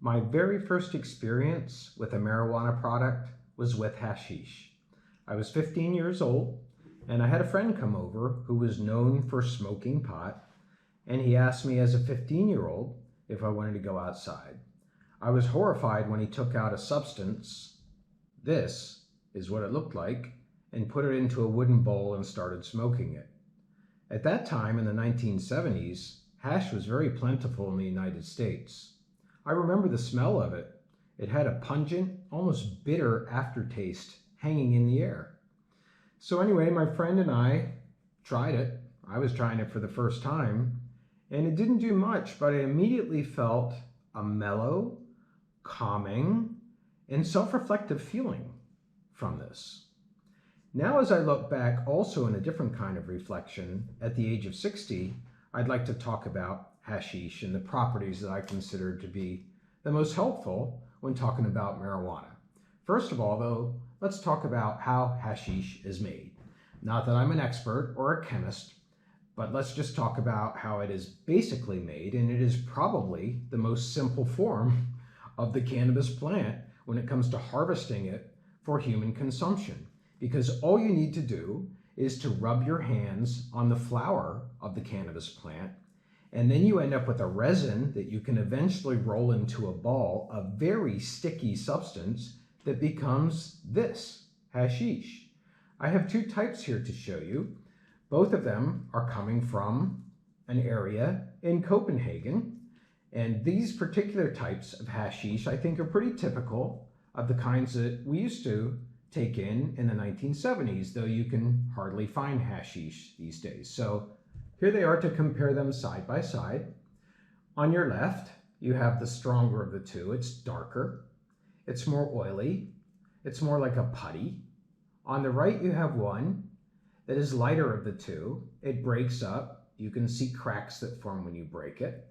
My very first experience with a marijuana product was with hashish. I was 15 years old, and I had a friend come over who was known for smoking pot, and he asked me as a 15-year-old if I wanted to go outside. I was horrified when he took out a substance, this is what it looked like, and put it into a wooden bowl and started smoking it. At that time in the 1970s, hash was very plentiful in the United States. I remember the smell of it. It had a pungent, almost bitter aftertaste hanging in the air. So anyway, my friend and I tried it. I was trying it for the first time, and it didn't do much, but I immediately felt a mellow, calming, and self-reflective feeling from this. Now, as I look back also in a different kind of reflection, at the age of 60, I'd like to talk about hashish and the properties that I consider to be the most helpful when talking about marijuana. First of all, though, let's talk about how hashish is made. Not that I'm an expert or a chemist, but let's just talk about how it is basically made, and it is probably the most simple form of the cannabis plant when it comes to harvesting it for human consumption. Because all you need to do is to rub your hands on the flower of the cannabis plant, and then you end up with a resin that you can eventually roll into a ball, a very sticky substance that becomes this, hashish. I have two types here to show you. Both of them are coming from an area in Copenhagen, and these particular types of hashish I think are pretty typical of the kinds that we used to take in the 1970s, though you can hardly find hashish these days. So here they are to compare them side by side. On your left, you have the stronger of the two. It's darker, it's more oily, it's more like a putty. On the right, you have one that is lighter of the two. It breaks up. You can see cracks that form when you break it.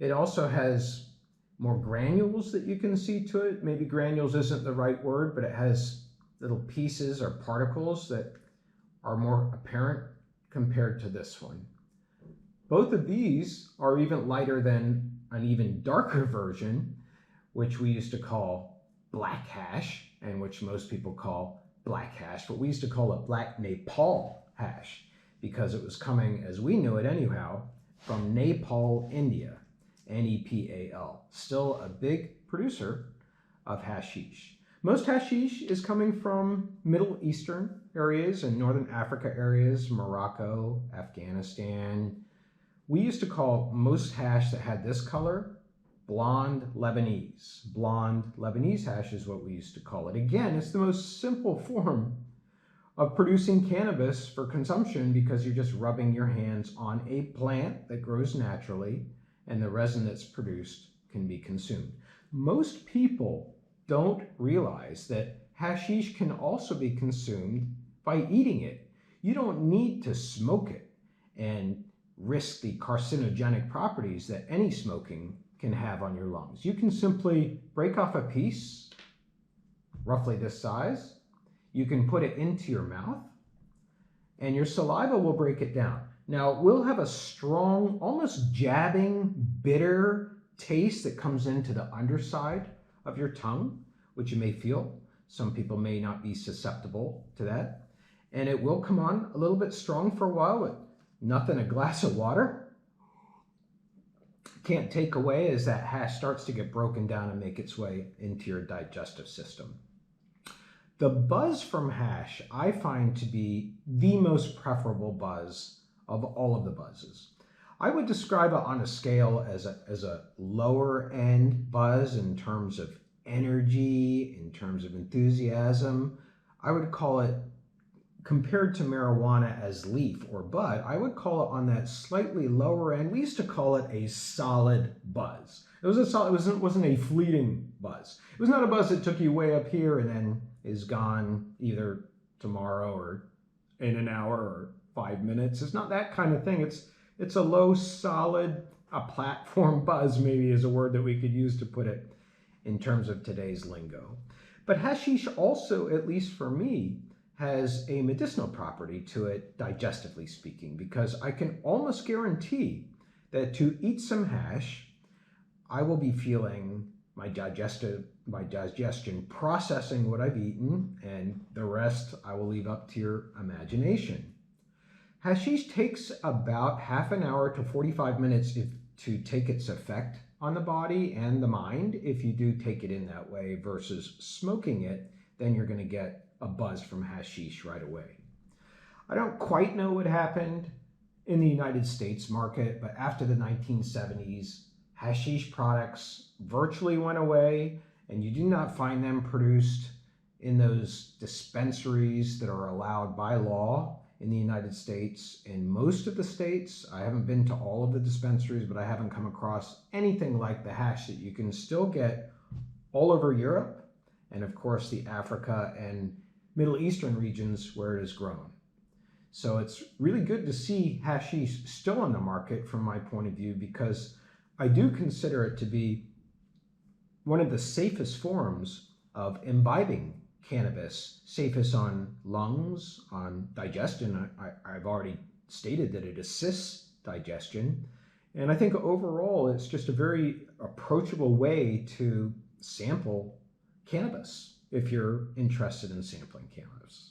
It also has more granules that you can see to it. Maybe granules isn't the right word, but it has little pieces or particles that are more apparent compared to this one. Both of these are even lighter than an even darker version, which we used to call black hash, and which most people call black hash, but we used to call it black Nepal hash because it was coming, as we knew it anyhow, from Nepal, India. Nepal, still a big producer of hashish. Most hashish is coming from Middle Eastern areas and Northern Africa areas, Morocco, Afghanistan. We used to call most hash that had this color blonde Lebanese. Blonde Lebanese hash is what we used to call it. Again, it's the most simple form of producing cannabis for consumption because you're just rubbing your hands on a plant that grows naturally, and the resin that's produced can be consumed. Most people don't realize that hashish can also be consumed by eating it. You don't need to smoke it and risk the carcinogenic properties that any smoking can have on your lungs. You can simply break off a piece, roughly this size. You can put it into your mouth, and your saliva will break it down. Now, we'll have a strong, almost jabbing, bitter taste that comes into the underside of your tongue, which you may feel. Some people may not be susceptible to that. And it will come on a little bit strong for a while, but nothing a glass of water can't take away as that hash starts to get broken down and make its way into your digestive system. The buzz from hash I find to be the most preferable buzz of all of the buzzes. I would describe it on a scale as a lower end buzz in terms of energy, in terms of enthusiasm. I would call it, compared to marijuana as leaf or bud, I would call it on that slightly lower end. We used to call it a solid buzz. It was a solid, it wasn't a fleeting buzz. It was not a buzz that took you way up here and then is gone either tomorrow or in an hour or 5 minutes. It's not that kind of thing. It's a low, solid, a platform buzz maybe is a word that we could use to put it in terms of today's lingo. But hashish also, at least for me, has a medicinal property to it, digestively speaking, because I can almost guarantee that to eat some hash, I will be feeling my digestion processing what I've eaten, and the rest I will leave up to your imagination. Hashish takes about half an hour to 45 minutes to take its effect on the body and the mind. If you do take it in that way versus smoking it, then you're going to get a buzz from hashish right away. I don't quite know what happened in the United States market, but after the 1970s, hashish products virtually went away, and you do not find them produced in those dispensaries that are allowed by law in the United States. In most of the states, I haven't been to all of the dispensaries, but I haven't come across anything like the hash that you can still get all over Europe, and of course the Africa and Middle Eastern regions where it is grown. So it's really good to see hashish still on the market from my point of view, because I do consider it to be one of the safest forms of imbibing cannabis, safest on lungs, on digestion. I've already stated that it assists digestion. And I think overall, it's just a very approachable way to sample cannabis if you're interested in sampling cannabis.